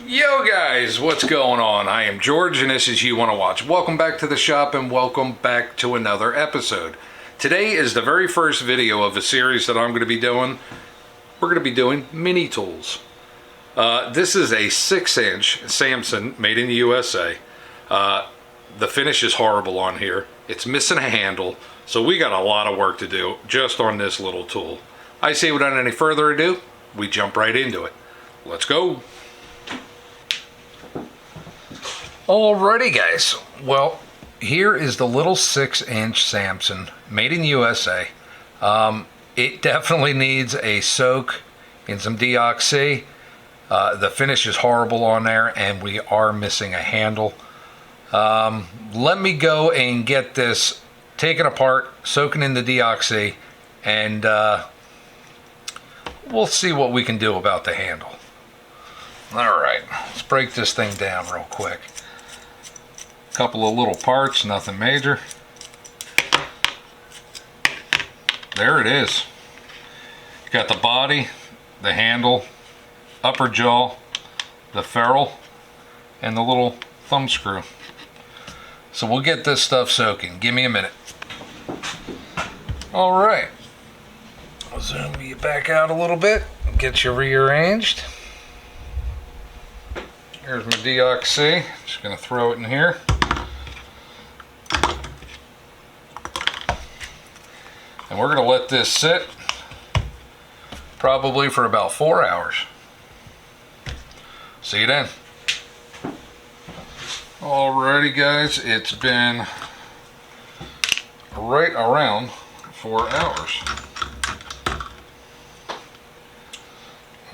Yo guys, what's going on? I am George and this is You Wanna Watch. Welcome back to the shop and welcome back to another episode. Today is the very first video of a series that I'm going to be doing. We're going to be doing mini tools. This is a 6-inch Samson made in the USA. The finish is horrible on here. It's missing a handle, so we got a lot of work to do just on this little tool. I say without any further ado, we jump right into it. Let's go. Alrighty guys, well here is the little 6-inch Samson made in the USA. It definitely needs a soak in some deoxy. The finish is horrible on there and we are missing a handle. Let me go and get this taken apart, soaking in the deoxy, and we'll see what we can do about the handle. Alright, let's break this thing down real quick. Couple of little parts, nothing major. There it is. You got the body, the handle, upper jaw, the ferrule, and the little thumb screw. So we'll get this stuff soaking. Give me a minute. Alright. I'll zoom you back out a little bit and get you rearranged. Here's my deoxy. Just going to throw it in here. And we're going to let this sit probably for about 4 hours. See you then. Alrighty guys, it's been right around 4 hours.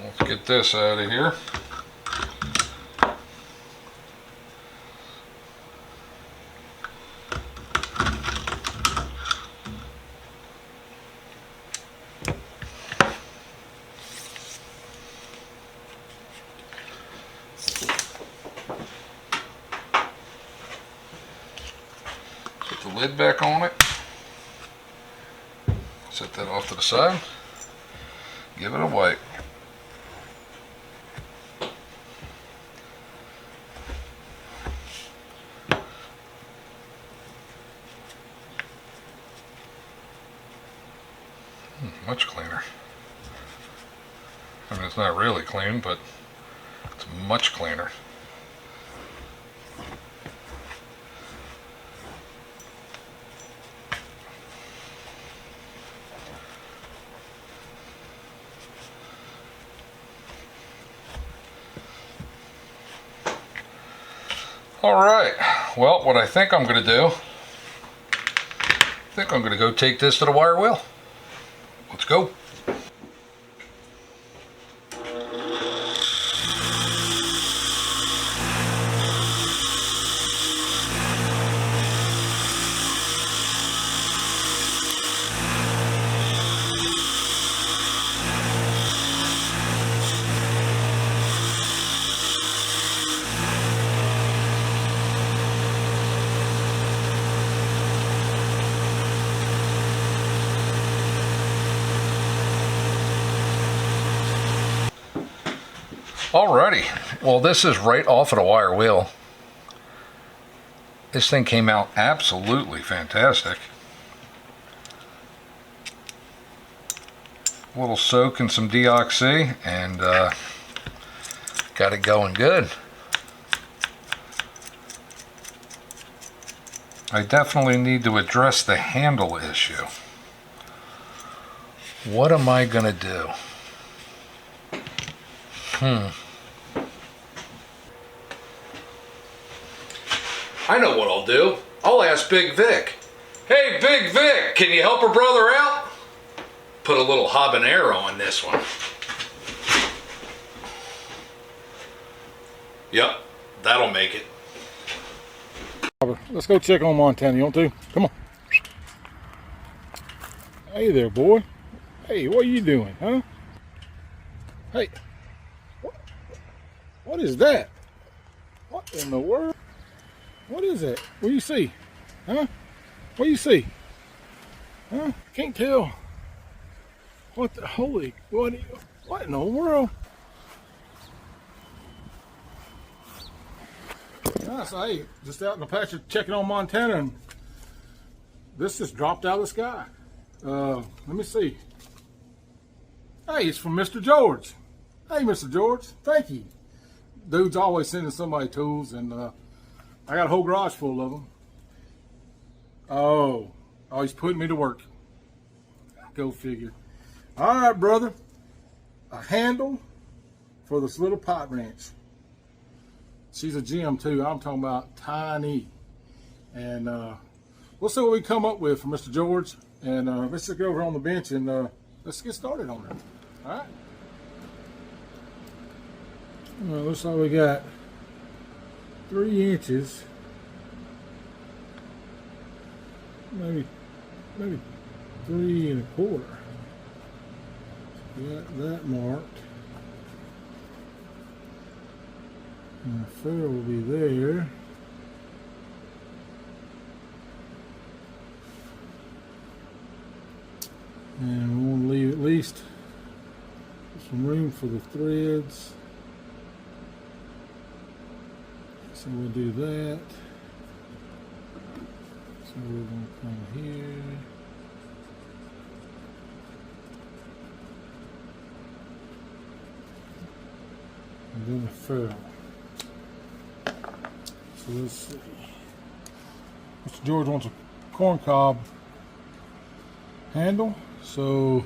Let's get this out of here. Put the lid back on it. Set that off to the side. Give it a wipe. Much cleaner. I mean, it's not really clean, but it's much cleaner. Alright, well, what I think I'm going to do, I'm going to go take this to the wire wheel. Let's go. Alrighty, well this is right off of the wire wheel. This thing came out absolutely fantastic. A little soak in some deoxy and got it going good. I definitely need to address the handle issue. What am I gonna do? I know what I'll do. I'll ask Big Vic. Hey Big Vic, can you help a brother out? Put a little habanero on this one. Yep, that'll make it. Let's go check on Montana. You want to? Come on. Hey there, boy. Hey, what are you doing, huh? Hey. What is that? What in the world? What is that? What do you see? Huh? What do you see? Huh? Can't tell. What the holy? What in the world? So hey, just out in the pasture checking on Montana, and this just dropped out of the sky. Let me see. Hey, it's from Mr. George. Hey, Mr. George, thank you. Dude's always sending somebody tools, and I got a whole garage full of them. Oh, he's putting me to work. Go figure. All right, brother. A handle for this little pipe wrench. She's a gem too. I'm talking about tiny. And we'll see what we come up with for Mr. George. And let's just go over on the bench and let's get started on it. All right. Well, looks like we got 3 inches. Maybe 3 1/4. Got that marked. And the ferrule will be there. And we want to leave at least some room for the threads. So we'll do that. So we're going to come here. And then the ferrule. So let's see. Mr. George wants a corn cob handle. So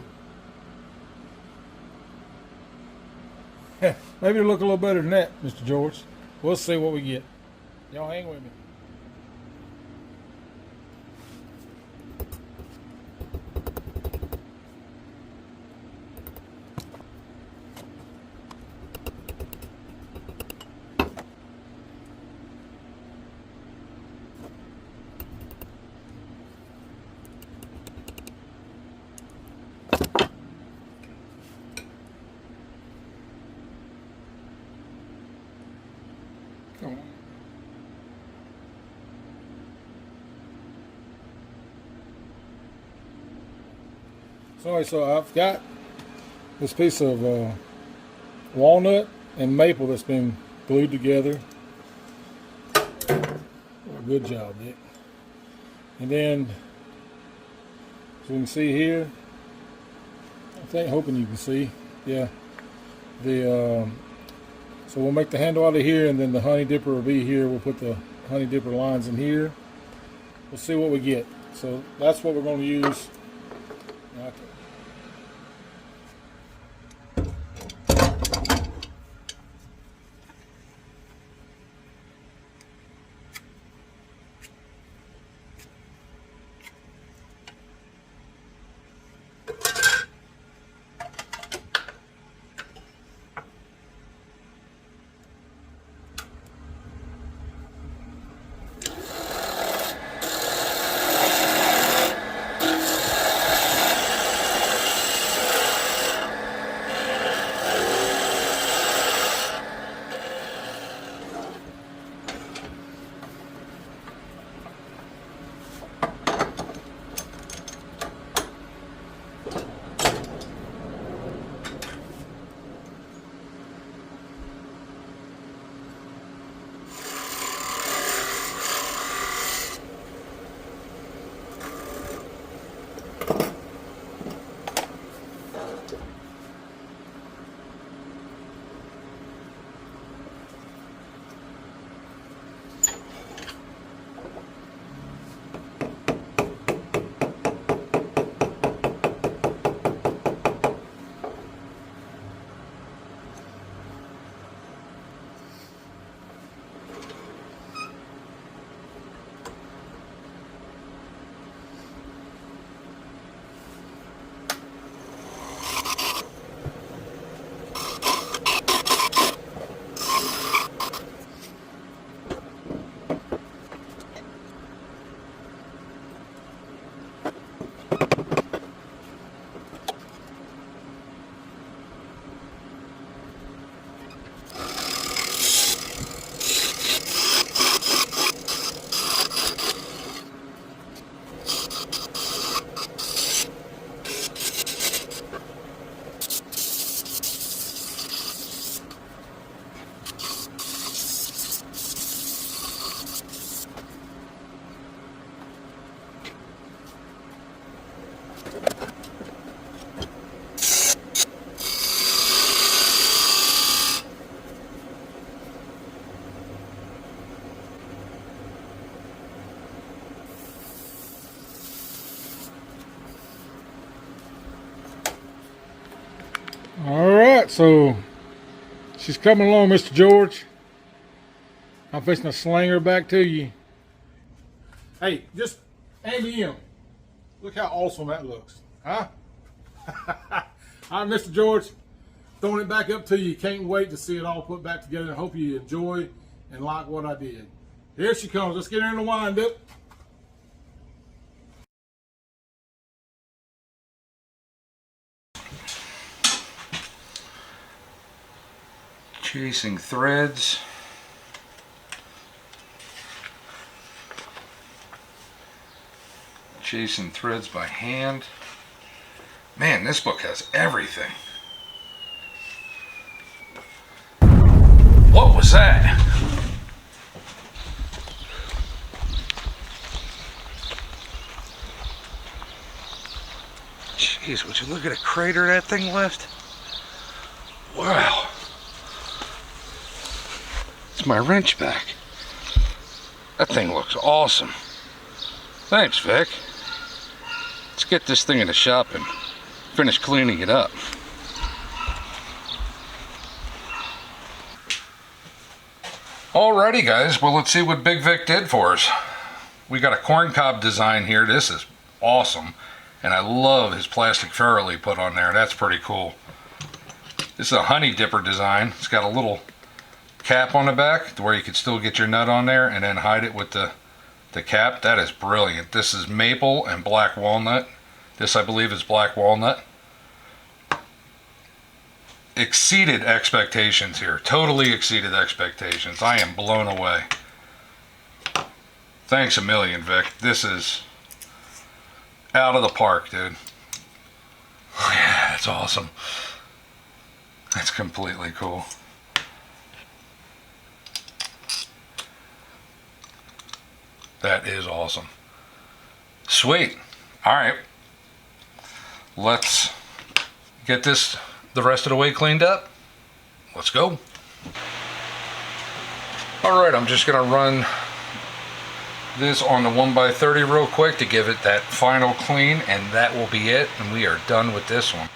maybe it'll look a little better than that, Mr. George. We'll see what we get. Y'all hang with me. Come on. So I've got this piece of walnut and maple that's been glued together. Good job, Dick. And then, as you can see here, hoping you can see, yeah. So we'll make the handle out of here, and then the honey dipper will be here. We'll put the honey dipper lines in here. We'll see what we get. So that's what we're going to use. Okay. So she's coming along, Mr. George. I'm fixing to sling her back to you. Hey, just hand me in. Look how awesome that looks, huh? All right, Mr. George, throwing it back up to you. Can't wait to see it all put back together. I hope you enjoy and like what I did. Here she comes. Let's get her in the wind up. Chasing threads. Chasing threads by hand. Man, this book has everything. What was that? Jeez, would you look at a crater that thing left? Wow. It's my wrench back. That thing looks awesome. Thanks, Vic. Let's get this thing in the shop and finish cleaning it up. Alrighty guys, well let's see what Big Vic did for us. We got a corncob design here. This is awesome. And I love his plastic ferrule he put on there. That's pretty cool. This is a honey dipper design. It's got a little cap on the back to where you could still get your nut on there and then hide it with the cap. That is brilliant. This is maple and black walnut. This I believe is black walnut. Exceeded expectations here. Totally exceeded expectations. I am blown away. Thanks a million, Vic. This is out of the park, dude. Yeah, that's awesome. That's completely cool. That is awesome. Sweet. All right. Let's get this the rest of the way cleaned up. Let's go. All right, I'm just gonna run this on the 1x30 real quick to give it that final clean, and that will be it, and we are done with this one.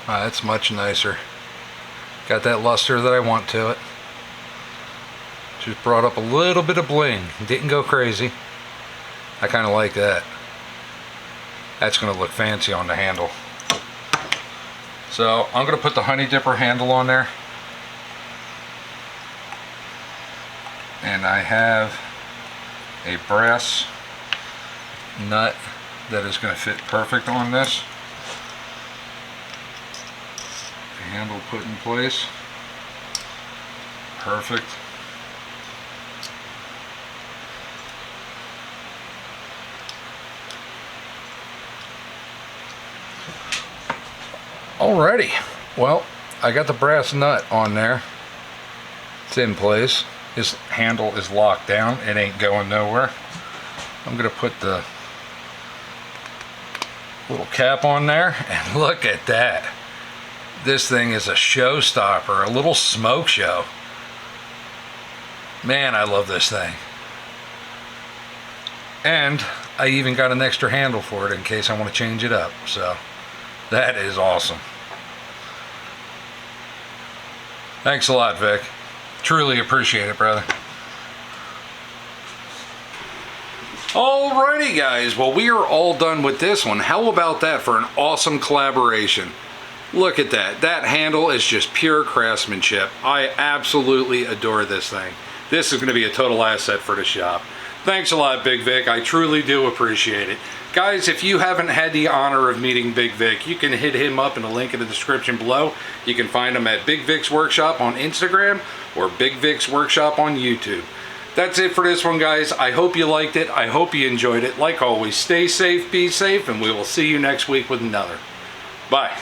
That's much nicer. Got that luster that I want to it. Just brought up a little bit of bling. Didn't go crazy. I kind of like that. That's going to look fancy on the handle. So I'm going to put the honey dipper handle on there. And I have a brass nut that is going to fit perfect on this. Handle put in place. Perfect. Alrighty. Well, I got the brass nut on there. It's in place. This handle is locked down. It ain't going nowhere. I'm gonna put the little cap on there, and look at that. This thing is a showstopper, a little smoke show. Man, I love this thing. And I even got an extra handle for it in case I want to change it up. So that is awesome. Thanks a lot, Vic. Truly appreciate it, brother. Alrighty, guys. Well, we are all done with this one. How about that for an awesome collaboration? Look at that. That handle is just pure craftsmanship. I absolutely adore this thing. This is going to be a total asset for the shop. Thanks a lot, Big Vic. I truly do appreciate it. Guys, if you haven't had the honor of meeting Big Vic, you can hit him up in the link in the description below. You can find him at Big Vic's Workshop on Instagram or Big Vic's Workshop on YouTube. That's it for this one, guys. I hope you liked it. I hope you enjoyed it. Like always, stay safe, be safe, and we will see you next week with another. Bye.